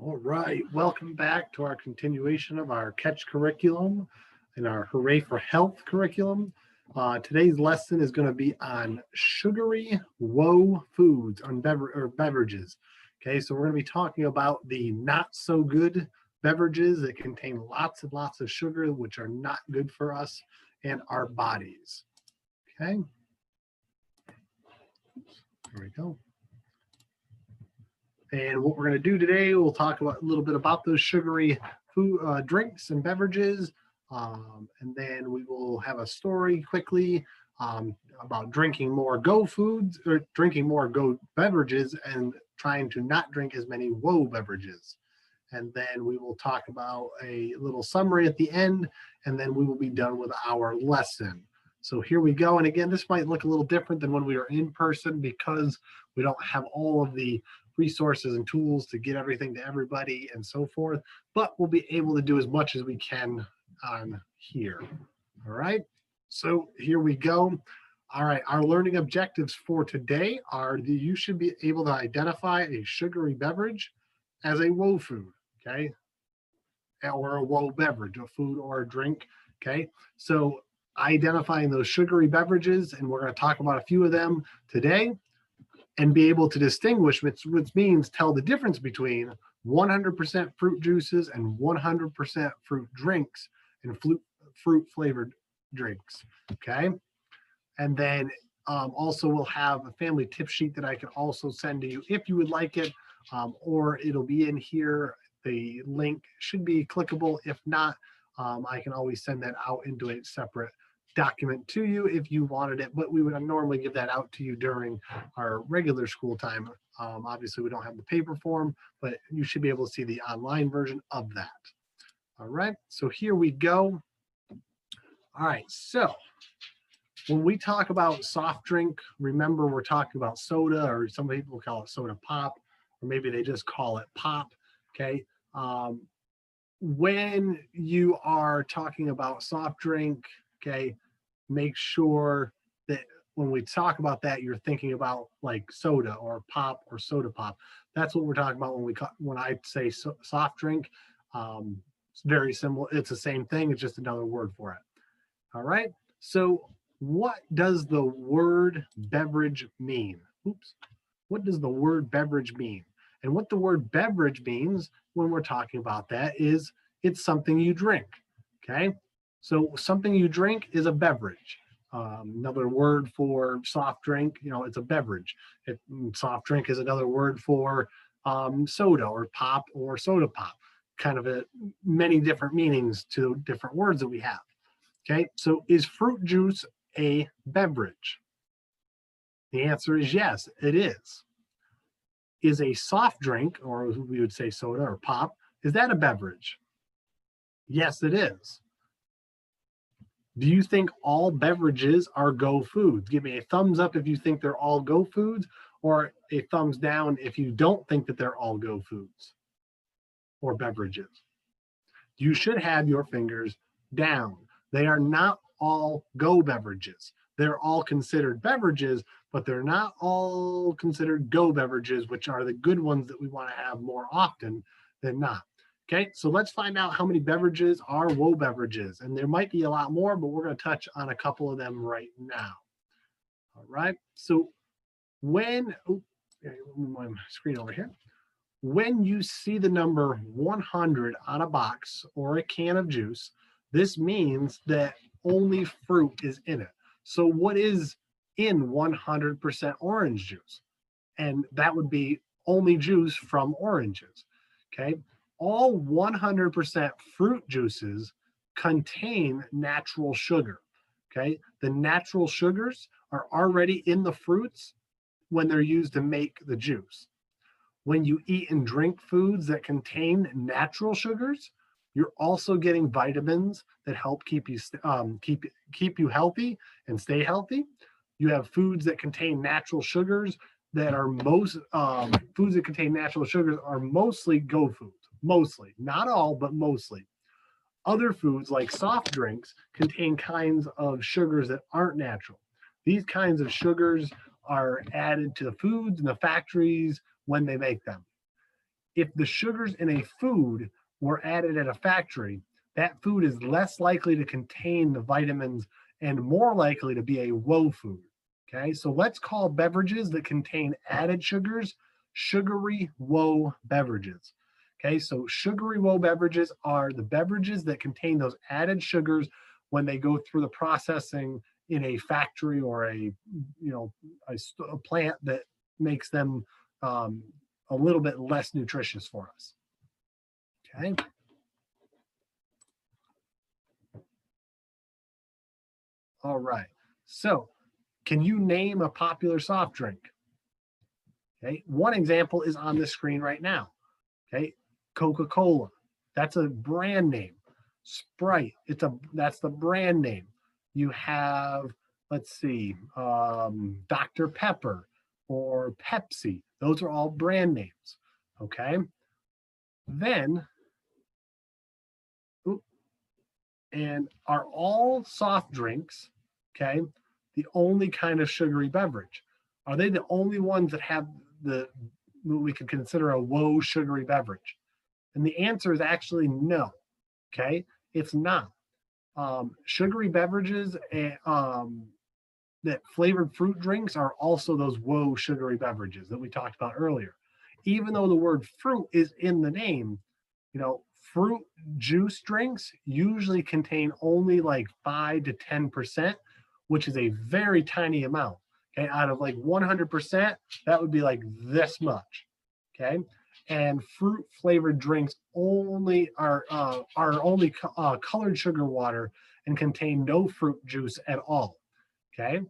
All right, welcome back to our continuation of our Catch curriculum and our Hooray for Health curriculum. Today's lesson is going to be on sugary woe foods on beverages. Okay, so we're going to be talking about the not so good beverages that contain lots and lots of sugar, which are not good for us and our bodies. Okay, there we go. And what we're going to do today, we'll talk about a little bit about those sugary food, drinks and beverages. And then we will have a story quickly about drinking more go foods or drinking more go beverages and trying to not drink as many woe beverages. And then we will talk about a little summary at the end, and then we will be done with our lesson. So here we go. And again, this might look a little different than when we are in person because we don't have all of the resources and tools to get everything to everybody and so forth, but we'll be able to do as much as we can on here. All right, so here we go. All right, our learning objectives for today are that you should be able to identify a sugary beverage as a woe food, okay, or a woe beverage, a food or a drink, okay? So identifying those sugary beverages, and we're going to talk about a few of them today, and be able to distinguish, which means tell the difference between 100% fruit juices and 100% fruit drinks and fruit flavored drinks, okay? And then also we'll have a family tip sheet that I can also send to you if you would like it, or it'll be in here. The link should be clickable. If not, I can always send that out into a separate document to you if you wanted it, but we would normally give that out to you during our regular school time. Obviously, we don't have the paper form, but you should be able to see the online version of that. All right, so here we go. All right, so when we talk about soft drink, remember we're talking about soda, or some people call it soda pop, or maybe they just call it pop, okay? When you are talking about soft drink, okay, make sure that when we talk about that, you're thinking about like soda or pop or soda pop. That's what we're talking about when I say soft drink. It's very similar. It's the same thing. It's just another word for it. All right. So what does the word beverage mean? Oops. What does the word beverage mean? And what the word beverage means when we're talking about that is it's something you drink. Okay. So something you drink is a beverage. Another word for soft drink, it's a beverage. Soft drink is another word for soda or pop or soda pop. Kind of many different meanings to different words that we have. Okay, so is fruit juice a beverage? The answer is yes, it is. Is a soft drink, or we would say soda or pop, is that a beverage? Yes, it is. Do you think all beverages are go foods? Give me a thumbs up if you think they're all go foods, or a thumbs down if you don't think that they're all go foods or beverages. You should have your fingers down. They are not all go beverages. They're all considered beverages, but they're not all considered go beverages, which are the good ones that we want to have more often than not. Okay, so let's find out how many beverages are woe beverages. And there might be a lot more, but we're going to touch on a couple of them right now. All right, so move my screen over here. When you see the number 100 on a box or a can of juice, this means that only fruit is in it. So what is in 100% orange juice? And that would be only juice from oranges, okay? All 100% fruit juices contain natural sugar, okay? The natural sugars are already in the fruits when they're used to make the juice. When you eat and drink foods that contain natural sugars, you're also getting vitamins that help keep you healthy and stay healthy. You have foods that contain natural sugars that are foods that contain natural sugars are mostly go foods. Mostly, not all, but mostly. Other foods like soft drinks contain kinds of sugars that aren't natural. These kinds of sugars are added to the foods and the factories when they make them. if the sugars in a food were added at a factory, that food is less likely to contain the vitamins and more likely to be a WOE food. Okay, so let's call beverages that contain added sugars sugary WOE beverages. Okay, so sugary WOE beverages are the beverages that contain those added sugars when they go through the processing in a factory or a plant that makes them a little bit less nutritious for us. Okay. All right. So, can you name a popular soft drink? Okay. One example is on the screen right now. Okay. Coca-Cola. That's a brand name. Sprite. That's the brand name. You have, let's see, Dr. Pepper or Pepsi. Those are all brand names. Okay. Then, and are all soft drinks, okay, the only kind of sugary beverage? Are they the only ones that have what we could consider a low sugary beverage? And the answer is actually no. Okay, it's not. Sugary beverages that flavored fruit drinks are also those low sugary beverages that we talked about earlier. Even though the word fruit is in the name, fruit juice drinks usually contain only like 5 to 10%, which is a very tiny amount. Okay, out of like 100%, that would be like this much. Okay, and fruit flavored drinks only are only colored sugar water and contain no fruit juice at all. Okay,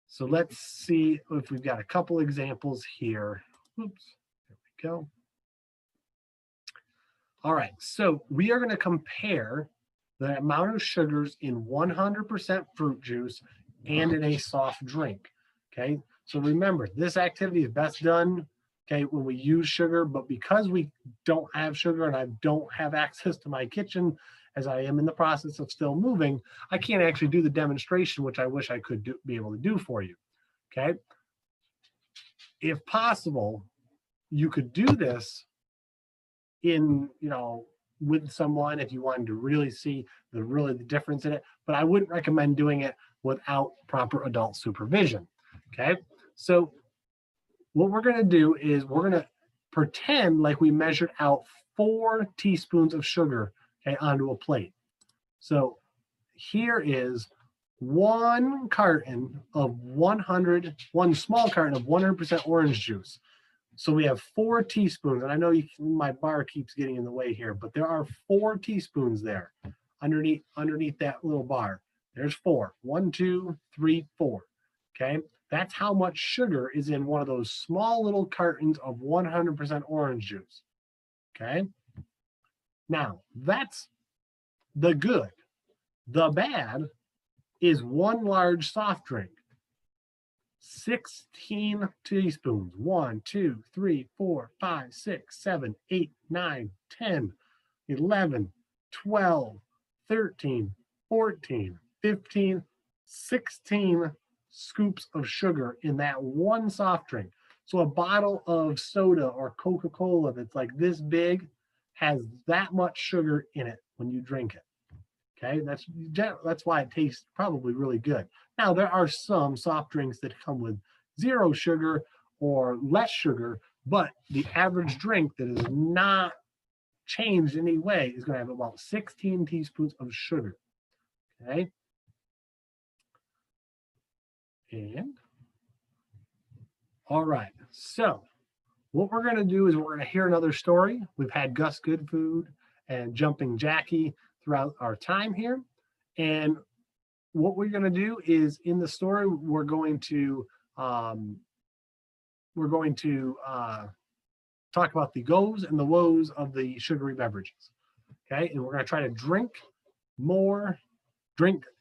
so let's see if we've got a couple examples here. Oops, there we go. All right, so we are going to compare the amount of sugars in 100% fruit juice and in a soft drink. Okay, so remember, this activity is best done, okay, when we use sugar, but because we don't have sugar and I don't have access to my kitchen as I am in the process of still moving, I can't actually do the demonstration, which I wish I could be able to do for you. Okay, if possible, you could do this in with someone if you wanted to really see the difference in it, but I wouldn't recommend doing it without proper adult supervision. Okay, so what we're going to do is we're going to pretend like we measured out 4 teaspoons of sugar, okay, onto a plate. So here is one small carton of 100% orange juice. So we have 4 teaspoons, and I know my bar keeps getting in the way here, but there are 4 teaspoons there underneath that little bar. There's 4. 1, 2, 3, 4. Okay, that's how much sugar is in one of those small little cartons of 100% orange juice. Okay, now that's the good. The bad is one large soft drink. 16 teaspoons. 1, 2, 3, 4, 5, 6, 7, 8, 9, 10, 11, 12, 13, 14, 15, 16 scoops of sugar in that one soft drink. So a bottle of soda or Coca-Cola that's like this big has that much sugar in it when you drink it. Okay, that's why it tastes probably really good. Now, there are some soft drinks that come with 0 sugar or less sugar, but the average drink that is not changed in any way is going to have about 16 teaspoons of sugar. Okay, and all right, so what we're going to do is we're going to hear another story. We've had Gus Goodfood and Jumping Jackie throughout our time here. And what we're going to do is in the story, we're going to talk about the goes and the woes of the sugary beverages. Okay, and we're going to try to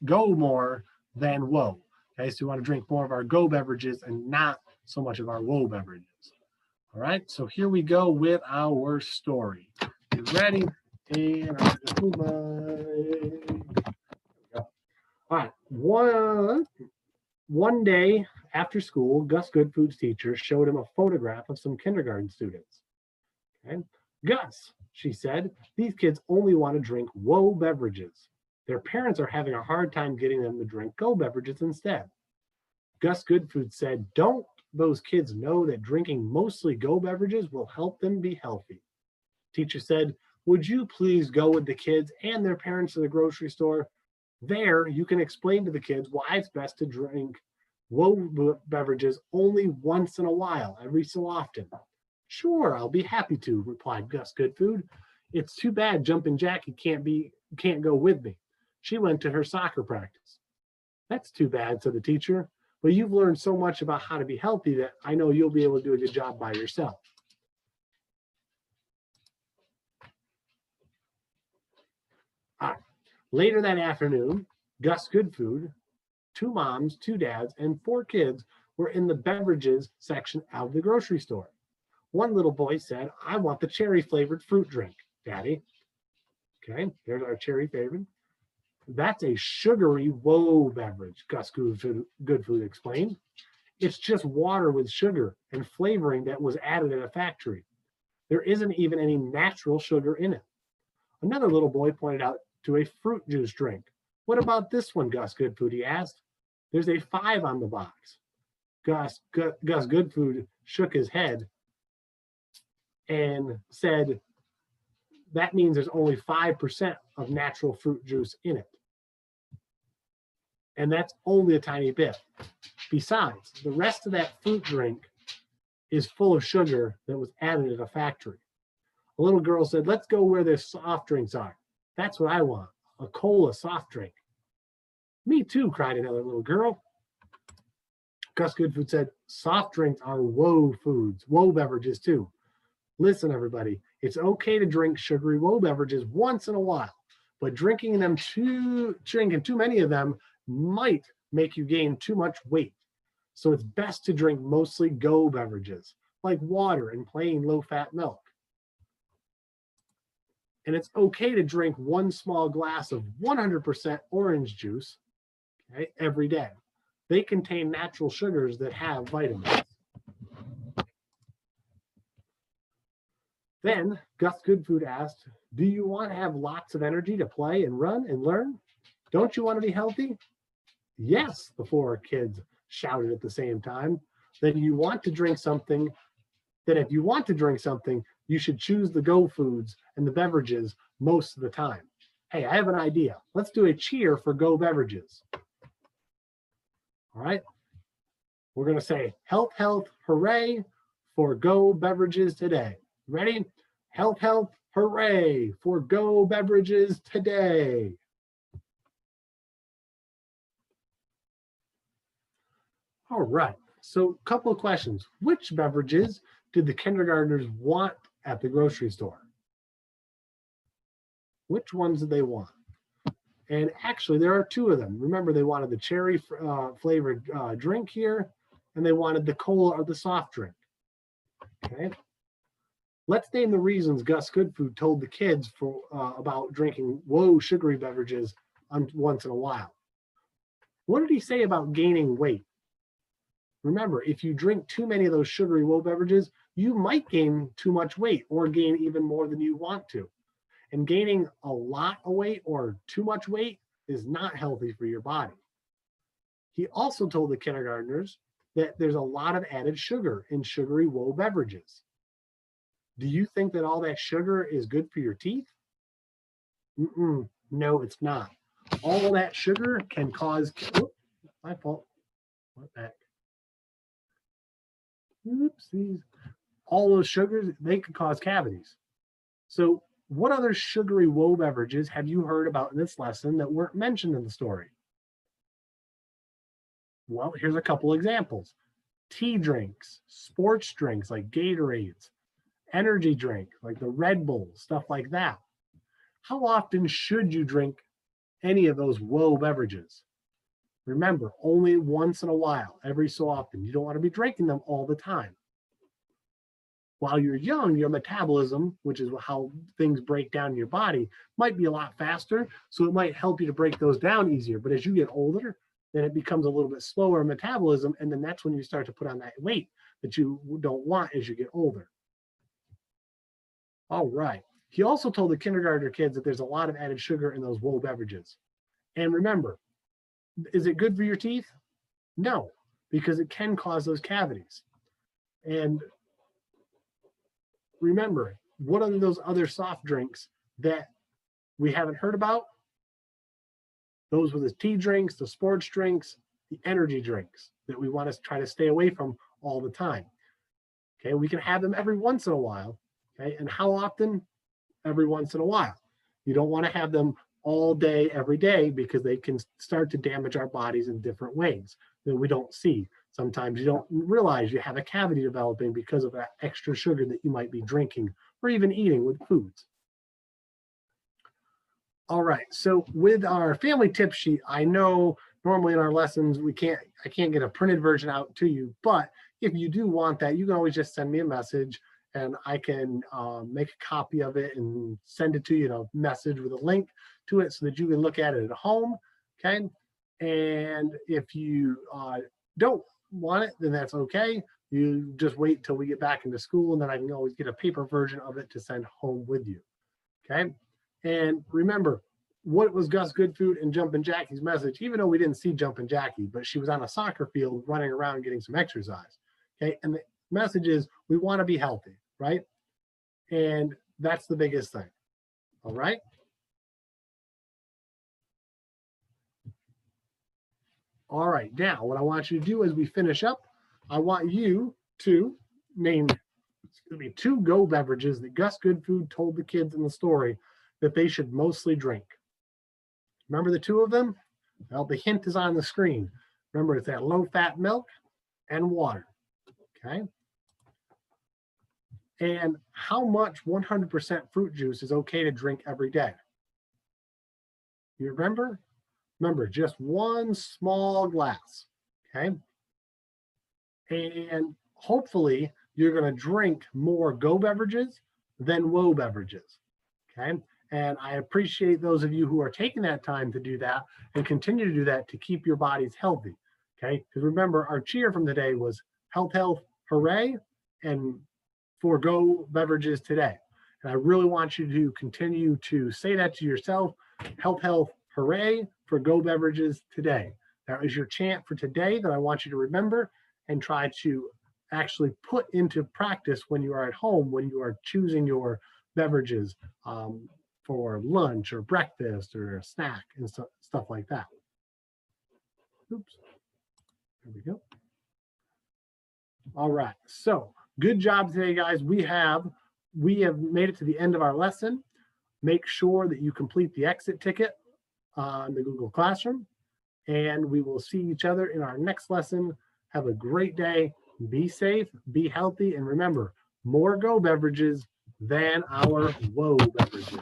go more than woe. Okay, so we want to drink more of our go beverages and not so much of our woe beverages. All right, so here we go with our story. You ready? And I'm just move all right. One day after school, Gus Goodfood's teacher showed him a photograph of some kindergarten students. Okay. Gus, she said, these kids only want to drink woe beverages. Their parents are having a hard time getting them to drink go beverages instead. Gus Goodfood said, don't those kids know that drinking mostly go beverages will help them be healthy? Teacher said, would you please go with the kids and their parents to the grocery store? There, you can explain to the kids why it's best to drink woe beverages only once in a while, every so often. Sure, I'll be happy to, replied Gus Goodfood. It's too bad Jumpin' Jackie can't go with me. She went to her soccer practice. That's too bad, said the teacher. But you've learned so much about how to be healthy that I know you'll be able to do a good job by yourself. Later that afternoon, Gus Goodfood, two moms, two dads, and four kids were in the beverages section of the grocery store. One little boy said, I want the cherry flavored fruit drink, Daddy. Okay, there's our cherry favorite. That's a sugary woe beverage, Gus Goodfood explained. It's just water with sugar and flavoring that was added at a factory. There isn't even any natural sugar in it. Another little boy pointed out to a fruit juice drink. What about this one, Gus Goodfood? He asked. There's a 5 on the box. Gus Goodfood shook his head and said, that means there's only 5% of natural fruit juice in it. And that's only a tiny bit. Besides, the rest of that fruit drink is full of sugar that was added at a factory. A little girl said, let's go where their soft drinks are. That's what I want, a cola soft drink. Me too, cried another little girl. Gus Goodfood said, soft drinks are woe beverages too. Listen, everybody, it's okay to drink sugary woe beverages once in a while, but drinking too many of them might make you gain too much weight. So it's best to drink mostly go beverages, like water and plain low-fat milk. And it's okay to drink one small glass of 100% orange juice, okay, every day. They contain natural sugars that have vitamins. Then Gus Goodfood asked, do you want to have lots of energy to play and run and learn? Don't you want to be healthy? Yes, the four kids shouted at the same time. If you want to drink something, you should choose the go foods and the beverages most of the time. Hey, I have an idea. Let's do a cheer for go beverages. All right. We're going to say health, health, hooray for go beverages today. Ready? Health, health, hooray for go beverages today. All right. So a couple of questions. Which beverages did the kindergartners want at the grocery store? Which ones did they want? And actually, there are two of them. Remember, they wanted the cherry flavored drink here, and they wanted the cola or the soft drink. Okay. Let's name the reasons Gus Goodfood told the kids about drinking sugary beverages once in a while. What did he say about gaining weight? Remember, if you drink too many of those sugary beverages, you might gain too much weight or gain even more than you want to. And gaining a lot of weight or too much weight is not healthy for your body. He also told the kindergartners that there's a lot of added sugar in sugary beverages. Do you think that all that sugar is good for your teeth? No, it's not. All that sugar can cause, my fault. What back? Oopsies. All those sugars, they can cause cavities. So what other sugary beverages have you heard about in this lesson that weren't mentioned in the story? Well, here's a couple examples. Tea drinks, sports drinks like Gatorades, energy drink like the Red Bull, stuff like that. How often should you drink any of those beverages? Remember, only once in a while, every so often. You don't want to be drinking them all the time. While you're young, your metabolism, which is how things break down in your body, might be a lot faster, so it might help you to break those down easier. But as you get older, then it becomes a little bit slower metabolism, and then that's when you start to put on that weight that you don't want as you get older. All right. He also told the kindergartner kids that there's a lot of added sugar in those woe beverages. And remember, is it good for your teeth? No, because it can cause those cavities. And remember, what are those other soft drinks that we haven't heard about? Those were the tea drinks, the sports drinks, the energy drinks that we want to try to stay away from all the time. Okay, we can have them every once in a while. Okay, and how often? Every once in a while. You don't want to have them all day, every day, because they can start to damage our bodies in different ways that we don't see. Sometimes you don't realize you have a cavity developing because of that extra sugar that you might be drinking or even eating with foods. All right, so with our family tip sheet, I know normally in our lessons I can't get a printed version out to you, but if you do want that, you can always just send me a message and I can make a copy of it and send it to you in a message with a link to it so that you can look at it at home, okay? And if you don't want it, then that's okay. You just wait till we get back into school and then I can always get a paper version of it to send home with you, okay? And remember, what was Gus Goodfood and Jumpin' Jackie's message? Even though we didn't see Jumpin' Jackie, but she was on a soccer field running around getting some exercise. Okay, and the message is we want to be healthy, right? And that's the biggest thing. All right. All right. Now, what I want you to do as we finish up, I want you to name, excuse me, 2 go beverages that Gus Goodfood told the kids in the story that they should mostly drink. Remember the 2 of them? Well, the hint is on the screen. Remember, it's that low-fat milk and water, okay? And how much 100% fruit juice is okay to drink every day? You remember? Remember, just 1 small glass, okay? And hopefully, you're going to drink more go beverages than woe beverages, okay? And I appreciate those of you who are taking that time to do that and continue to do that to keep your bodies healthy. Okay. Because remember, our cheer from today was health, health, hooray, and forgo beverages today. And I really want you to continue to say that to yourself. Health, health, hooray, forgo beverages today. That is your chant for today that I want you to remember and try to actually put into practice when you are at home, when you are choosing your beverages for lunch or breakfast or a snack and stuff like that. Oops. There we go. All right. So good job today, guys. We have made it to the end of our lesson. Make sure that you complete the exit ticket on the Google Classroom, and we will see each other in our next lesson. Have a great day. Be safe, be healthy, and remember, more go beverages than our woe beverages.